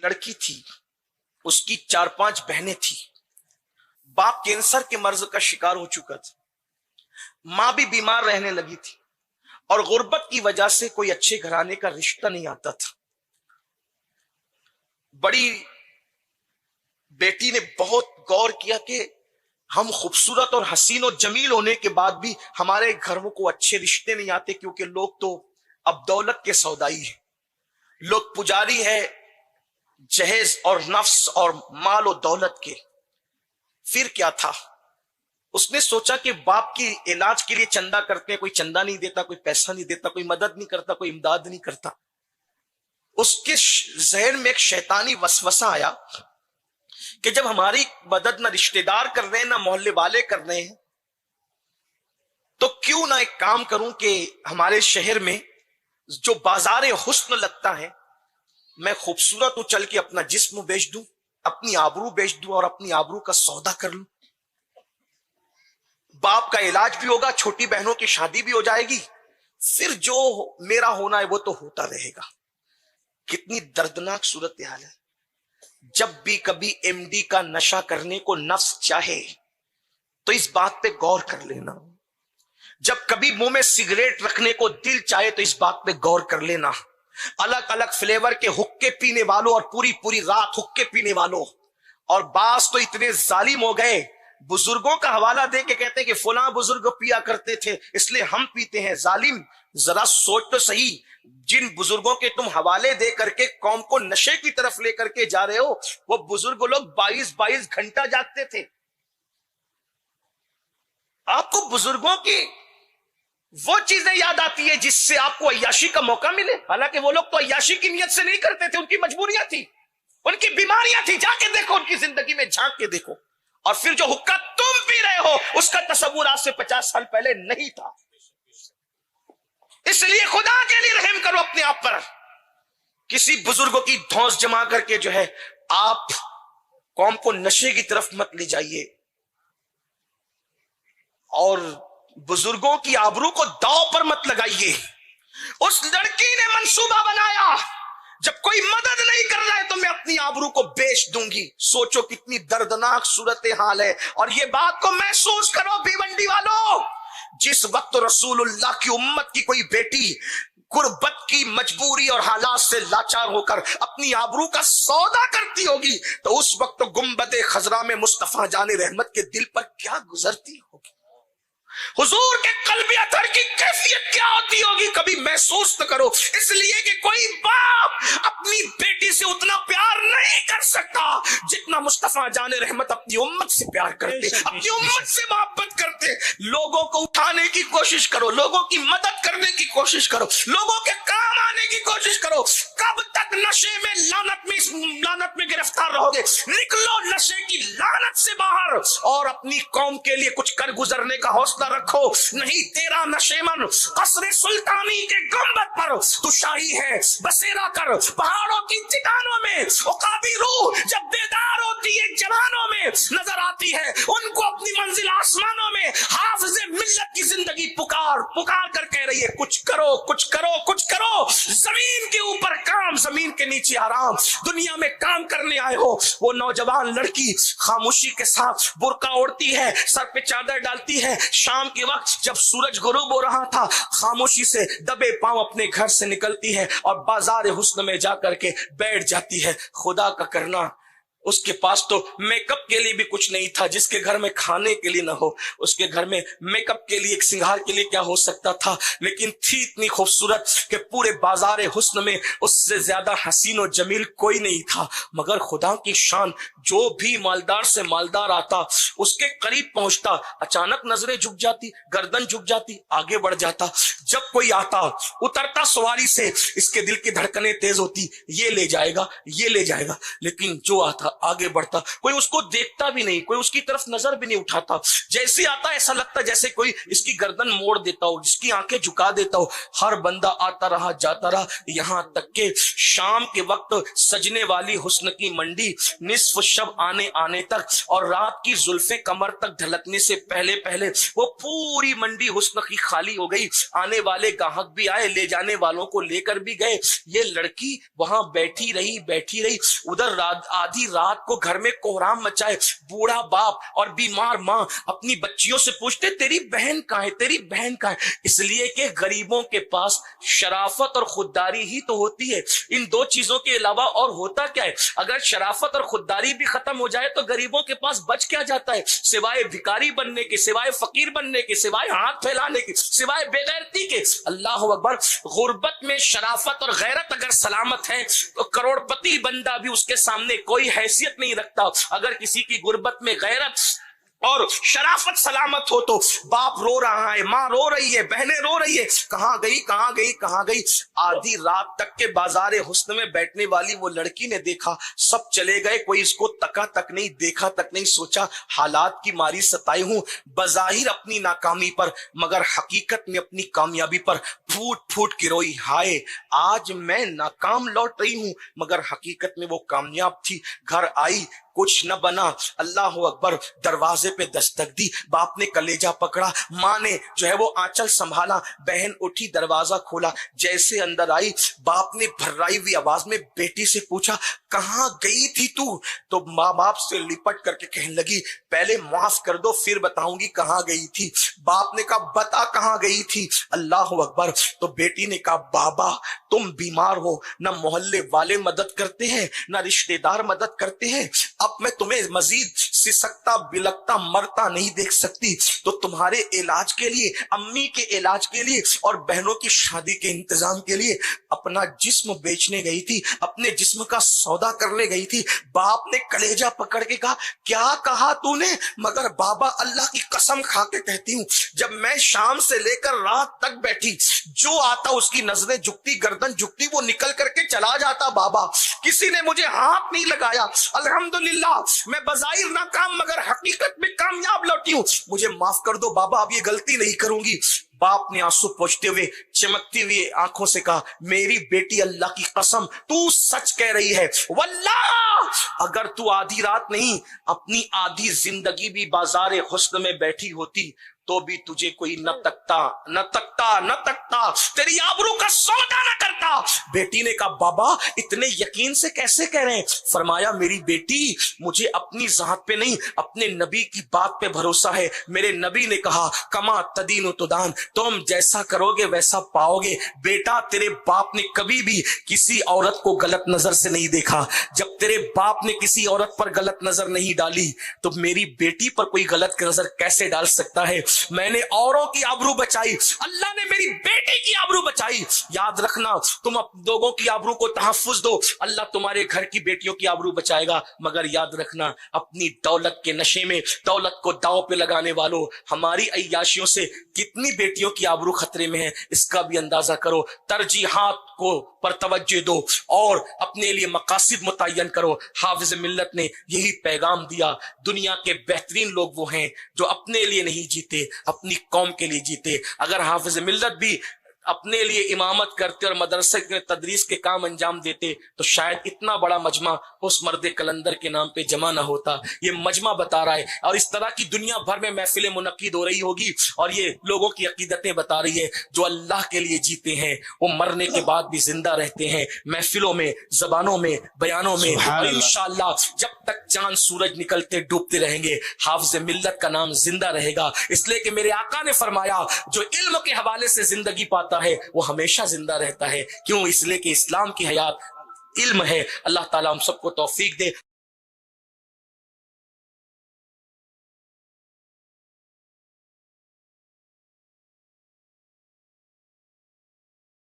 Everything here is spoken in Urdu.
لڑکی تھی، اس کی 4-5 بہنیں تھی، باپ کینسر کے مرض کا شکار ہو چکا تھا، ماں بھی بیمار رہنے لگی تھی، اور غربت کی وجہ سے کوئی اچھے گھرانے کا رشتہ نہیں آتا تھا۔ بڑی بیٹی نے بہت غور کیا کہ ہم خوبصورت اور حسین اور جمیل ہونے کے بعد بھی ہمارے گھروں کو اچھے رشتے نہیں آتے، کیونکہ لوگ تو اب دولت کے سودائی ہیں، لوگ پجاری ہے جہیز اور نفس اور مال و دولت کے۔ پھر کیا تھا، اس نے سوچا کہ باپ کی علاج کے لیے چندہ کرتے ہیں، کوئی چندہ نہیں دیتا، کوئی پیسہ نہیں دیتا، کوئی مدد نہیں کرتا، کوئی امداد نہیں کرتا۔ اس کے ذہن میں ایک شیطانی وسوسہ آیا کہ جب ہماری مدد نہ رشتہ دار کر رہے ہیں نہ محلے والے کر رہے ہیں، تو کیوں نہ ایک کام کروں کہ ہمارے شہر میں جو بازار حسن لگتا ہے، میں خوبصورت ہوں، چل کے اپنا جسم بیچ دوں، اپنی آبرو بیچ دوں اور اپنی آبرو کا سودا کر لوں، باپ کا علاج بھی ہوگا، چھوٹی بہنوں کی شادی بھی ہو جائے گی، پھر جو میرا ہونا ہے وہ تو ہوتا رہے گا۔ کتنی دردناک صورتحال ہے۔ جب بھی کبھی ایم ڈی کا نشہ کرنے کو نفس چاہے تو اس بات پہ غور کر لینا، جب کبھی منہ میں سگریٹ رکھنے کو دل چاہے تو اس بات پہ غور کر لینا۔ الگ الگ فلیور کے حقے پینے والوں اور پوری پوری رات حقے پینے والوں، اور بعض تو اتنے ظالم ہو گئے، بزرگوں کا حوالہ دے کے کہتے ہیں کہ فلاں بزرگ پیا کرتے تھے اس لیے ہم پیتے ہیں۔ ظالم، ذرا سوچ تو صحیح، جن بزرگوں کے تم حوالے دے کر کے قوم کو نشے کی طرف لے کر کے جا رہے ہو، وہ بزرگ لوگ 22 گھنٹہ جاگتے تھے۔ آپ کو بزرگوں کی وہ چیزیں یاد آتی ہے جس سے آپ کو عیاشی کا موقع ملے، حالانکہ وہ لوگ تو عیاشی کی نیت سے نہیں کرتے تھے، ان کی مجبوریاں تھی، ان کی بیماریاں تھی۔ جا کے دیکھو ان کی زندگی میں، جھانک کے دیکھو، اور پھر جو حقہ تم پی رہے ہو اس کا تصور آج سے 50 سال پہلے نہیں تھا۔ اس لیے خدا کے لیے رحم کرو اپنے آپ پر، کسی بزرگوں کی دھونس جما کر کے جو ہے آپ قوم کو نشے کی طرف مت لے جائیے، اور بزرگوں کی آبرو کو داؤ پر مت لگائیے۔ اس لڑکی نے منصوبہ بنایا، جب کوئی مدد نہیں کر رہا ہے تو میں اپنی آبرو کو بیچ دوں گی۔ سوچو کتنی دردناک صورتحال ہے، اور یہ بات کو محسوس کرو بھیونڈی والوں، جس وقت رسول اللہ کی امت کی کوئی بیٹی غربت کی مجبوری اور حالات سے لاچار ہو کر اپنی آبرو کا سودا کرتی ہوگی، تو اس وقت گنبد خضرا میں مصطفیٰ جان رحمت کے دل پر کیا گزرتی ہوگی، حضور کے قلب اطہر کی کیفیت کیا ہوتی ہوگی، کبھی محسوس نہ کرو۔ اس لیے کہ کوئی باپ اپنی بیٹی سے اتنا پیار نہیں کر سکتا جتنا مصطفیٰ جان رحمت اپنی امت سے پیار کرتے، اپنی امت سے محبت کرتے۔ لوگوں کو اٹھانے کی کوشش کرو، لوگوں کی مدد کرنے کی کوشش کرو، لوگوں کے کام آنے کی کوشش کرو۔ کب تک نشے میں لعنت میں گرفتار رہو گے؟ نکلو نشے کی لعنت سے باہر اور اپنی قوم کے لیے کچھ کر گزرنے کا حوصلہ رکھو، نہیں تیرا نشیمن قصر سلطانی کے گنبد پر تو شاہی ہے بسیرا کر، پہاڑوں کی چٹانوں میں عقابی روح جب بیدار ہوتی ہے جوانوں میں نظر آتی ہے، ان کو اپنی منزل آسمانوں میں حافظ ملت کی زندگی پکار کر کہہ رہی ہے کچھ کرو کچھ کرو کچھ کرو۔ زمین کے اوپر کام، زمین کے نیچے آرام، دنیا میں کام کرنے آئے ہو۔ وہ نوجوان لڑکی خاموشی کے ساتھ برقع اوڑھتی ہے، سر پہ چادر ڈالتی ہے، شام کے وقت جب سورج غروب ہو رہا تھا خاموشی سے دبے پاؤں اپنے گھر سے نکلتی ہے اور بازار حسن میں جا کر کے بیٹھ جاتی ہے۔ خدا کا کرنا، اس کے پاس تو میک اپ کے لیے بھی کچھ نہیں تھا، جس کے گھر میں کھانے کے لیے نہ ہو، اس کے گھر میں میک اپ کے لیے ایک سنگار کے لیے کیا ہو سکتا تھا، لیکن تھی اتنی خوبصورت کہ پورے بازار حسن میں اس سے زیادہ حسین و جمیل کوئی نہیں تھا۔ مگر خدا کی شان، جو بھی مالدار سے مالدار آتا اس کے قریب پہنچتا، اچانک نظریں جھک جاتی، گردن جھک جاتی، آگے بڑھ جاتا۔ جب کوئی آتا اترتا سواری سے، اس کے دل کی دھڑکنیں تیز ہوتی، یہ لے جائے گا یہ لے جائے گا، لیکن جو آتا آگے بڑھتا, کوئی اس کو دیکھتا بھی نہیں, کوئی اس کی طرف نظر بھی نہیں اٹھاتا. جیسے آتا ایسا لگتا جیسے کوئی اس کی گردن موڑ دیتا ہو, جس کی آنکھیں جھکا دیتا ہو. ہر بندہ آتا رہا جاتا رہا, یہاں تک کہ شام کے وقت سجنے والی حسن کی منڈی نصف شب آنے تک اور رات کی زلفیں کمر تک ڈھلکنے سے پہلے پہلے وہ پوری منڈی حسن کی خالی ہو گئی. آنے والے گاہک بھی آئے, لے جانے والوں کو لے کر بھی گئے. یہ لڑکی وہاں بیٹھی رہی. ادھر آدھی رات کو گھر میں کوہرام مچائے, بوڑھا باپ اور بیمار ماں اپنی بچیوں سے پوچھتے تیری بہن کہاں ہے, تیری بہن کہاں ہے. اس لیے کہ غریبوں کے پاس شرافت اور خودداری ہی تو ہوتی ہے. ان دو چیزوں کے علاوہ اور ہوتا کیا ہے؟ اگر شرافت اور خودداری بھی ختم ہو جائے تو غریبوں کے پاس بچ کیا جاتا ہے؟ سوائے بھکاری بننے کے, سوائے فقیر بننے کے, سوائے ہاتھ پھیلانے کے, سوائے بے غیرتی کے. اللہ اکبر. غربت میں شرافت اور غیرت اگر سلامت ہے تو کروڑ پتی بندہ بھی اس کے سامنے کوئی حیثیت نہیں رکھتا. اگر کسی کی غربت میں غیرت اور شرافت سلامت ہو تو باپ رو رہا ہے, ماں رو رہی ہے, بہنیں رو رہی ہے, کہاں گئی کہاں گئی کہاں گئی. آدھی رات تک کے بازار حسن میں بیٹھنے والی وہ لڑکی نے دیکھا, سب چلے گئے, کوئی اس کو تکا تک نہیں, دیکھا تک نہیں. سوچا حالات کی ماری ستائی ہوں بظاہر اپنی ناکامی پر, مگر حقیقت میں اپنی کامیابی پر پھوٹ پھوٹ کے روئی. ہائے آج میں ناکام لوٹ رہی ہوں, مگر حقیقت میں وہ کامیاب تھی. گھر آئی, کچھ نہ بنا. اللہ اکبر. دروازے پہ دستک دی, باپ نے کلیجہ پکڑا, ماں نے جو ہے وہ آنچل سنبھالا. بہن اٹھی, دروازہ کھولا. جیسے اندر آئی, باپ نے بھرائی ہوئی آواز میں بیٹی سے پوچھا کہاں گئی تھی تو؟ تو ماں باپ سے لپٹ کر کے کہنے لگی پہلے معاف کر دو پھر بتاؤں گی کہاں گئی تھی. باپ نے کہا بتا کہاں گئی تھی. اللہ اکبر. تو بیٹی نے کہا بابا تم بیمار ہو, نہ محلے والے مدد کرتے ہیں نہ رشتہ دار مدد کرتے ہیں. اب میں تمہیں مزید سسکتا بلکتا مرتا نہیں دیکھ سکتی, تو تمہارے علاج کے لیے, امی کے علاج کے لیے اور بہنوں کی شادی کے انتظام کے لیے اپنا جسم بیچنے گئی تھی, اپنے جسم کا سودا کرنے گئی تھی. باپ نے کلیجہ پکڑ کے کہا کیا کہا تو نے؟ مگر بابا اللہ کی قسم کھا کے کہتی ہوں جب میں شام سے لے کر رات تک بیٹھی, جو آتا اس کی نظریں جھکتی, گردن جھکتی, وہ نکل کر کے چلا جاتا. بابا کسی نے مجھے ہاتھ نہیں لگایا. الحمدللہ میں بظاہر ناکام مگر حقیقت میں کامیاب لوٹی ہوں. مجھے معاف کر دو بابا, اب یہ غلطی نہیں کروں گی. باپ نے آنسو پوچھتے ہوئے چمکتی ہوئی آنکھوں سے کہا میری بیٹی اللہ کی قسم تو سچ کہہ رہی ہے. واللہ اگر تو آدھی رات نہیں اپنی آدھی زندگی بھی بازار حسن میں بیٹھی ہوتی تو بھی تجھے کوئی نہ تکتا, تیری آبرو کا سودا نہ کرتا. بیٹی نے کہا بابا اتنے یقین سے کیسے کہہ رہے ہیں؟ فرمایا میری بیٹی مجھے اپنی ذات پہ نہیں اپنے نبی کی بات پہ بھروسہ ہے. میرے نبی نے کہا کما تدین و تدان, تم جیسا کرو گے ویسا پاؤ گے. بیٹا تیرے باپ نے کبھی بھی کسی عورت کو غلط نظر سے نہیں دیکھا. جب تیرے باپ نے کسی عورت پر غلط نظر نہیں ڈالی تو میری بیٹی پر کوئی غلط نظر کیسے ڈال سکتا ہے؟ میں نے اوروں کی آبرو بچائی, اللہ نے میری بیٹی کی آبرو بچائی. یاد رکھنا تم لوگوں کی آبرو کو تحفظ دو, اللہ تمہارے گھر کی بیٹیوں کی آبرو بچائے گا. مگر یاد رکھنا اپنی دولت کے نشے میں دولت کو داؤ پہ لگانے والوں, ہماری عیاشیوں سے کتنی بیٹیوں کی آبرو خطرے میں ہے اس کا بھی اندازہ کرو. ترجیحات کو پر توجہ دو اور اپنے لیے مقاصد متعین کرو. حافظ ملت نے یہی پیغام دیا. دنیا کے بہترین لوگ وہ ہیں جو اپنے لیے نہیں جیتے, اپنی قوم کے لیے جیتے. اگر حافظ ملت بھی اپنے لیے امامت کرتے اور مدرسے کے تدریس کے کام انجام دیتے تو شاید اتنا بڑا مجمع اس مرد کلندر کے نام پہ جمع نہ ہوتا. یہ مجمع بتا رہا ہے اور اس طرح کی دنیا بھر میں محفلیں منعقد ہو رہی ہوگی اور یہ لوگوں کی عقیدتیں بتا رہی ہے. جو اللہ کے لیے جیتے ہیں وہ مرنے کے بعد بھی زندہ رہتے ہیں, محفلوں میں, زبانوں میں, بیانوں میں, اور انشاءاللہ جب تک چاند سورج نکلتے ڈوبتے رہیں گے حافظ ملت کا نام زندہ رہے گا. اس لیے کہ میرے آقا نے فرمایا جو علم کے حوالے سے زندگی پاتا ہے وہ ہمیشہ زندہ رہتا ہے. کیوں؟ اس لیے کہ اسلام کی حیات علم ہے. اللہ تعالیٰ ہم سب کو توفیق دے.